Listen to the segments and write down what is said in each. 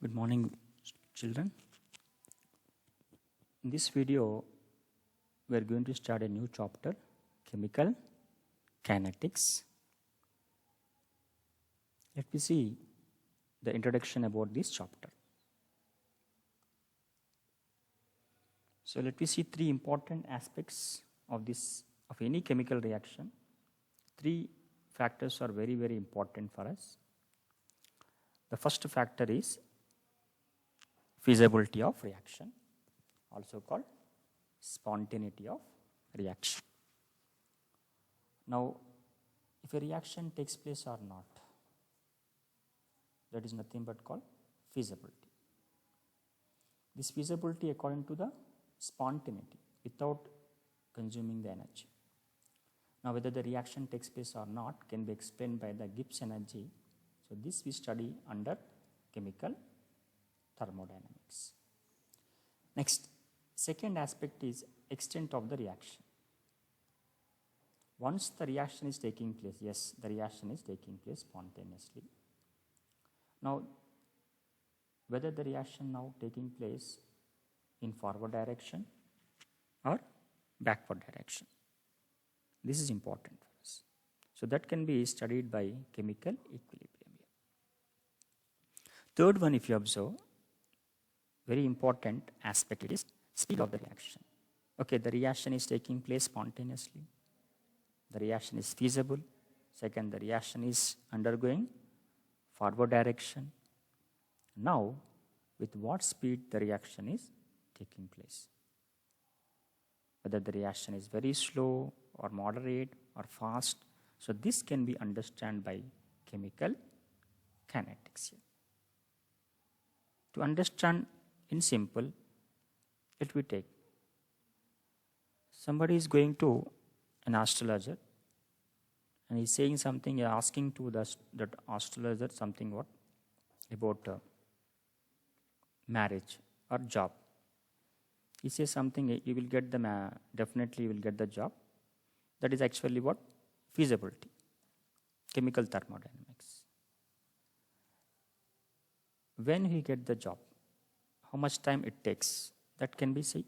Good morning, children. In this video, we are going to start a new chapter, Chemical Kinetics. Let me see the introduction about this chapter. So let me see three important aspects of any chemical reaction. Three factors are very, very important for us. The first factor is feasibility of reaction, also called spontaneity of reaction. Now, if a reaction takes place or not, that is nothing but called feasibility. This feasibility according to the spontaneity, without consuming the energy. Now, whether the reaction takes place or not can be explained by the Gibbs energy. So, this we study under chemical thermodynamics. Next, second aspect is extent of the reaction. Once the reaction is taking place, yes, the reaction is taking place spontaneously. Now, whether the reaction now taking place in forward direction or backward direction. This is important for us. So that can be studied by chemical equilibrium. Third one, if you observe, very important aspect, it is speed of the reaction. Okay, the reaction is taking place spontaneously. The reaction is feasible. Second, the reaction is undergoing forward direction. Now, with what speed the reaction is taking place? Whether the reaction is very slow or moderate or fast. So this can be understood by chemical kinetics. To understand in simple, let me take. Somebody is going to an astrologer and he's saying something, asking to that astrologer something what? About marriage or job. He says something, you will get definitely you will get the job. That is actually what? Feasibility. Chemical thermodynamics. When he get the job, how much time it takes? That can be say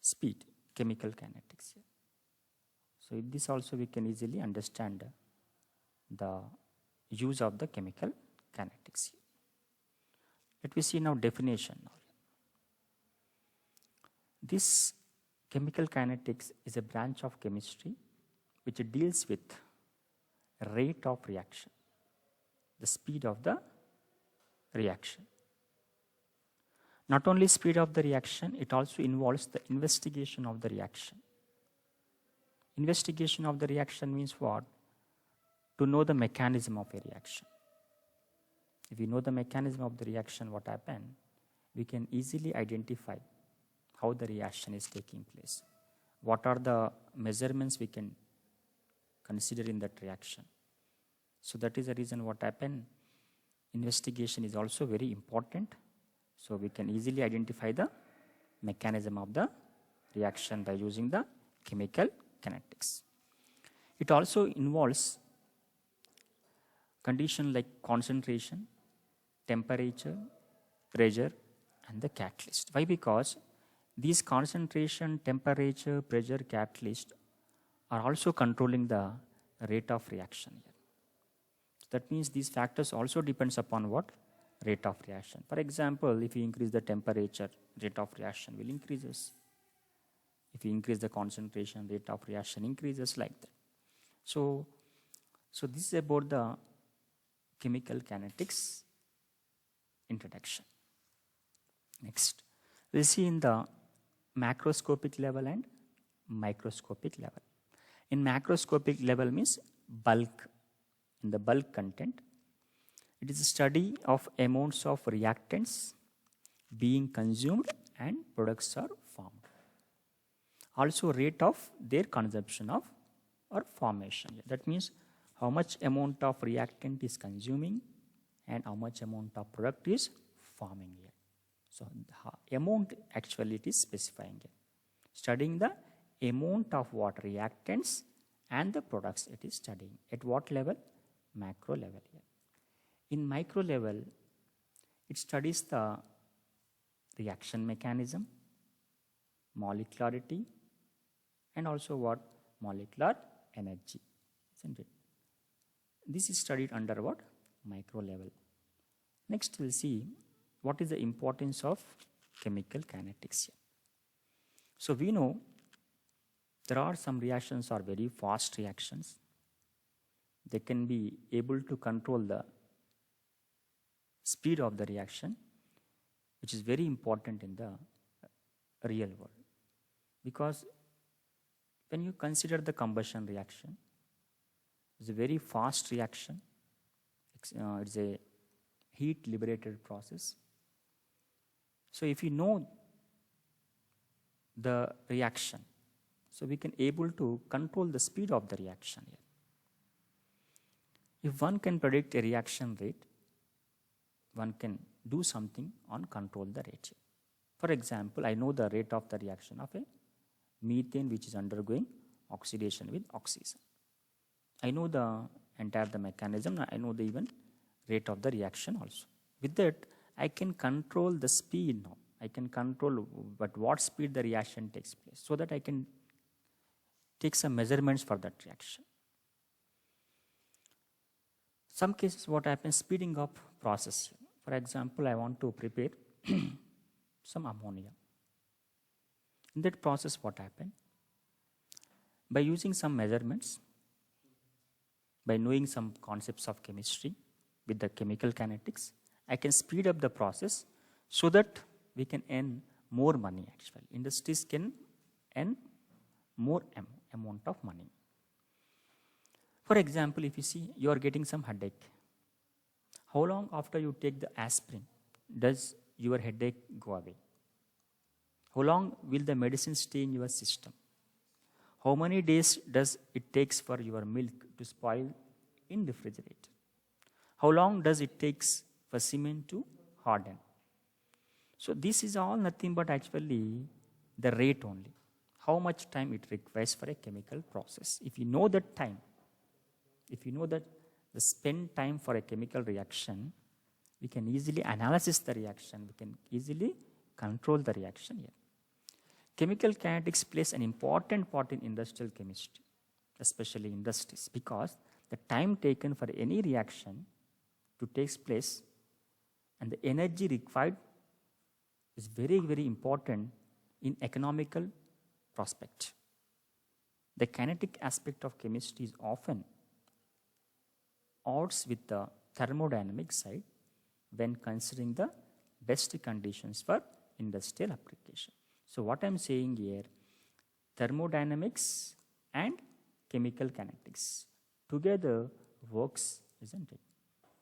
speed, chemical kinetics. So in this also we can easily understand the use of the chemical kinetics. Let me see now definition. This chemical kinetics is a branch of chemistry which deals with rate of reaction, the speed of the reaction. Not only speed of the reaction, it also involves the investigation of the reaction. Investigation of the reaction means what? To know the mechanism of a reaction. If we know the mechanism of the reaction, what happens, we can easily identify how the reaction is taking place. What are the measurements we can consider in that reaction? So that is the reason what happened. Investigation is also very important. So we can easily identify the mechanism of the reaction by using the chemical kinetics. It also involves conditions like concentration, temperature, pressure, and the catalyst. Why? Because these concentration, temperature, pressure, catalyst are also controlling the rate of reaction here. That means these factors also depends upon what? Rate of reaction. For example, if you increase the temperature, rate of reaction will increases. If you increase the concentration, rate of reaction increases like that. So this is about the chemical kinetics introduction. Next, we'll see in the macroscopic level and microscopic level. In macroscopic level means bulk, in the bulk content. It is a study of amounts of reactants being consumed and products are formed. Also rate of their consumption of or formation. That means how much amount of reactant is consuming and how much amount of product is forming here. So the amount actually it is specifying here. Studying the amount of what reactants and the products it is studying. At what level? Macro level here. In micro level, It studies the reaction mechanism, molecularity, and also what? Molecular energy, isn't it? This is studied under what? Micro level. Next, we'll see what is the importance of chemical kinetics here. So we know there are some reactions are very fast reactions. They can be able to control the speed of the reaction, which is very important in the real world. Because when you consider the combustion reaction, it's a very fast reaction. It's a heat liberated process. So if you know the reaction, so we can able to control the speed of the reaction here. If one can predict a reaction rate, one can do something on control the rate. For example, I know the rate of the reaction of a methane which is undergoing oxidation with oxygen. I know the entire the mechanism, I know the even rate of the reaction also. With that, I can control the speed now. I can control at what speed the reaction takes place, so that I can take some measurements for that reaction. Some cases what happens, speeding up process. For example, I want to prepare some ammonia. In that process what happens? By using some measurements, by knowing some concepts of chemistry with the chemical kinetics, I can speed up the process so that we can earn more money actually. Industries can earn more amount of money. For example, if you see you are getting some headache, how long after you take the aspirin does your headache go away? How long will the medicine stay in your system? How many days does it takes for your milk to spoil in refrigerator? How long does it takes for cement to harden? So this is all nothing but actually the rate only. How much time it requires for a chemical process. If you know that time, if you know that the spend time for a chemical reaction, we can easily analyze the reaction. We can easily control the reaction here. Chemical kinetics plays an important part in industrial chemistry, especially industries, because the time taken for any reaction to take place and the energy required is very, very important in economical prospect. The kinetic aspect of chemistry is often odds with the thermodynamic side when considering the best conditions for industrial application. So what I'm saying here, thermodynamics and chemical kinetics together works, isn't it?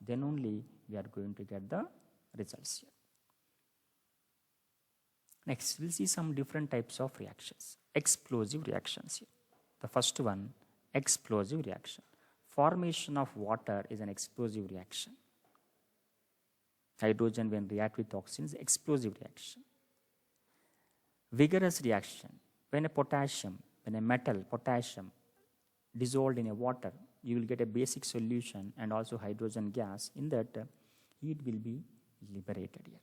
Then only we are going to get the results here. Next, we'll see some different types of reactions. Explosive reactions here. The first one, explosive reaction. Formation of water is an explosive reaction. Hydrogen when react with oxygen is explosive reaction. Vigorous reaction. When a metal, potassium, dissolved in a water, you will get a basic solution and also hydrogen gas. In that, heat will be liberated here.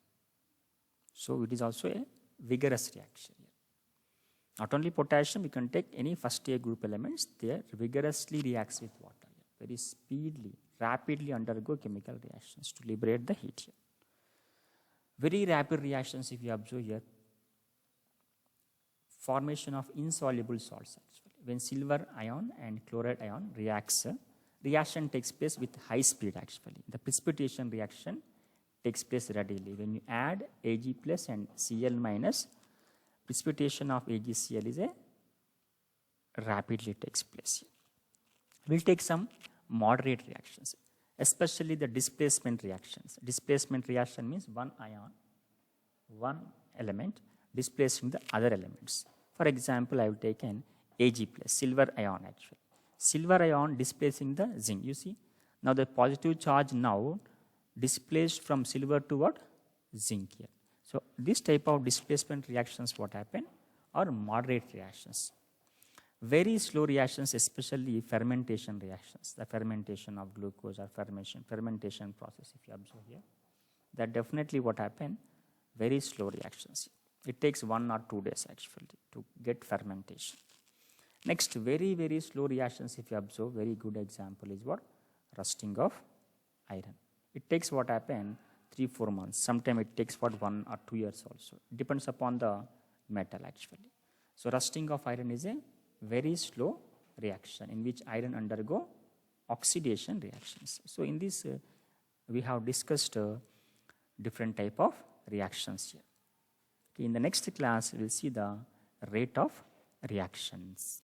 So it is also a vigorous reaction here. Not only potassium, you can take any first year group elements, they vigorously reacts with water. Very speedily, rapidly undergo chemical reactions to liberate the heat here. Very rapid reactions if you observe here. Formation of insoluble salts actually. When silver ion and chloride ion reacts, reaction takes place with high speed actually. The precipitation reaction takes place readily. When you add Ag plus and Cl minus, precipitation of AgCl is a rapidly takes place. We'll take some moderate reactions, especially the displacement reactions. Displacement reaction means one ion, one element displacing the other elements. For example, I have taken Ag plus, silver ion actually. Silver ion displacing the zinc. You see, now the positive charge now displaced from silver to what? Zinc here. So this type of displacement reactions what happen are moderate reactions. Very slow reactions, especially fermentation reactions, the fermentation of glucose or fermentation process if you observe here. that definitely what happen, very slow reactions. It takes 1 or 2 days actually to get fermentation. Next, very, very slow reactions, if you observe, very good example is what? Rusting of iron. It takes what happen, 3-4 months. Sometimes it takes what, 1 or 2 years also. It depends upon the metal actually. So rusting of iron is a very slow reaction in which iron undergo oxidation reactions. So in this, we have discussed different type of reactions here. Okay, in the next class, we will see the rate of reactions.